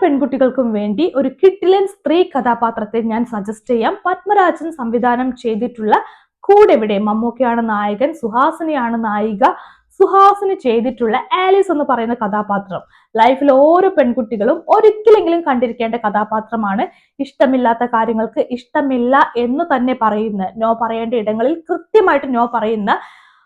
പെൺകുട്ടികൾക്കും വേണ്ടി ഒരു കിഡിലൻ സ്ത്രീ കഥാപാത്രത്തെ ഞാൻ സജസ്റ്റ് ചെയ്യാം. പത്മരാജൻ സംവിധാനം ചെയ്തിട്ടുള്ള കൂടെവിടെ. മമ്മൂക്കയാണ് നായകൻ, സുഹാസിനിയാണ് നായിക. സുഹാസിനി ചെയ്തിട്ടുള്ള ആലീസ് എന്ന് പറയുന്ന കഥാപാത്രം ലൈഫിൽ ഓരോ പെൺകുട്ടികളും ഒരിക്കലെങ്കിലും കണ്ടിരിക്കേണ്ട കഥാപാത്രമാണ്. ഇഷ്ടമില്ലാത്ത കാര്യങ്ങൾക്ക് ഇഷ്ടമില്ല എന്ന് തന്നെ പറയുന്ന, നോ പറയേണ്ട ഇടങ്ങളിൽ കൃത്യമായിട്ട് നോ പറയുന്ന,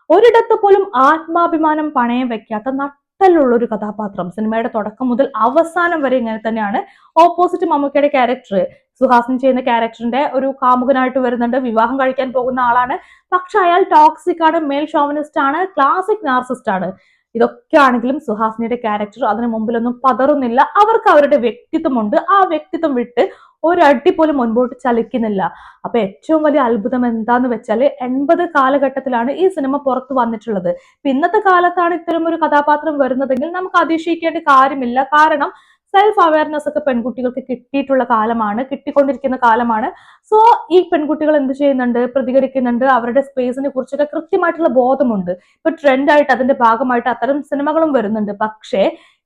ഒരിടത്ത് പോലും ആത്മാഭിമാനം പണയം വെക്കാത്ത നട്ടലുള്ള ഒരു കഥാപാത്രം. സിനിമയുടെ തുടക്കം മുതൽ അവസാനം വരെ ഇങ്ങനെ തന്നെയാണ്. ഓപ്പോസിറ്റ് മമ്മൂക്കയുടെ ക്യാരക്ടർ, സുഹാസിനി ചെയ്യുന്ന ക്യാരക്ടറിന്റെ ഒരു കാമുകനായിട്ട് വരുന്നുണ്ട്. വിവാഹം കഴിക്കാൻ പോകുന്ന ആളാണ്. പക്ഷെ അയാൾ ടോക്സിക് ആണ്, മേൽ ഷോവനിസ്റ്റ് ആണ്, ക്ലാസിക് നാർസിസ്റ്റ് ആണ്. ഇതൊക്കെ ആണെങ്കിലും സുഹാസിനിയുടെ ക്യാരക്ടർ അതിന് മുമ്പിലൊന്നും പതറുന്നില്ല. അവർക്ക് അവരുടെ വ്യക്തിത്വമുണ്ട്. ആ വ്യക്തിത്വം വിട്ട് ഒരടി പോലും മുൻപോട്ട് ചലിക്കുന്നില്ല. അപ്പൊ ഏറ്റവും വലിയ അത്ഭുതം എന്താന്ന് വെച്ചാല് 80 കാലഘട്ടത്തിലാണ് ഈ സിനിമ പുറത്തു വന്നിട്ടുള്ളത്. ഇന്നത്തെ കാലത്താണ് ഇത്തരം ഒരു കഥാപാത്രം വരുന്നതെങ്കിൽ നമുക്ക് അതിശയിക്കേണ്ട കാര്യമില്ല. കാരണം സെൽഫ് അവയർനെസ് ഒക്കെ പെൺകുട്ടികൾക്ക് കിട്ടിയിട്ടുള്ള കാലമാണ്, കിട്ടിക്കൊണ്ടിരിക്കുന്ന കാലമാണ്. സോ ഈ പെൺകുട്ടികൾ എന്ത് ചെയ്യുന്നുണ്ട്, പ്രതികരിക്കുന്നുണ്ട്. അവരുടെ സ്പേസിനെ കുറിച്ചൊക്കെ കൃത്യമായിട്ടുള്ള ബോധമുണ്ട്. ഇപ്പൊ ട്രെൻഡായിട്ട് അതിന്റെ ഭാഗമായിട്ട് അത്തരം സിനിമകളും വരുന്നുണ്ട്. പക്ഷേ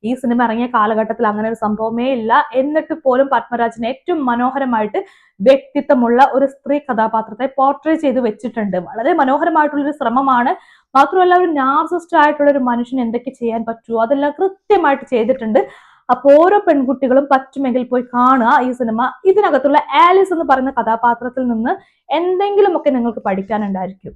ഈ സിനിമ ഇറങ്ങിയ കാലഘട്ടത്തിൽ അങ്ങനെ ഒരു സംഭവമേ ഇല്ല. എന്നിട്ട് പോലും പത്മരാജൻ ഏറ്റവും മനോഹരമായിട്ട് വ്യക്തിത്വമുള്ള ഒരു സ്ത്രീ കഥാപാത്രത്തെ പോർട്രേ ചെയ്ത് വെച്ചിട്ടുണ്ട്. വളരെ മനോഹരമായിട്ടുള്ളൊരു ശ്രമമാണ്. മാത്രമല്ല ഒരു നാർസിസ്റ്റ് ആയിട്ടുള്ള ഒരു മനുഷ്യന് എന്തൊക്കെ ചെയ്യാൻ പറ്റുമോ അതെല്ലാം കൃത്യമായിട്ട് ചെയ്തിട്ടുണ്ട്. അപ്പൊ ഓരോ പെൺകുട്ടികളും പറ്റുമെങ്കിൽ പോയി കാണുക ഈ സിനിമ. ഇതിനകത്തുള്ള ആലീസ് എന്ന് പറയുന്ന കഥാപാത്രത്തിൽ നിന്ന് എന്തെങ്കിലുമൊക്കെ നിങ്ങൾക്ക് പഠിക്കാനുണ്ടായിരിക്കും.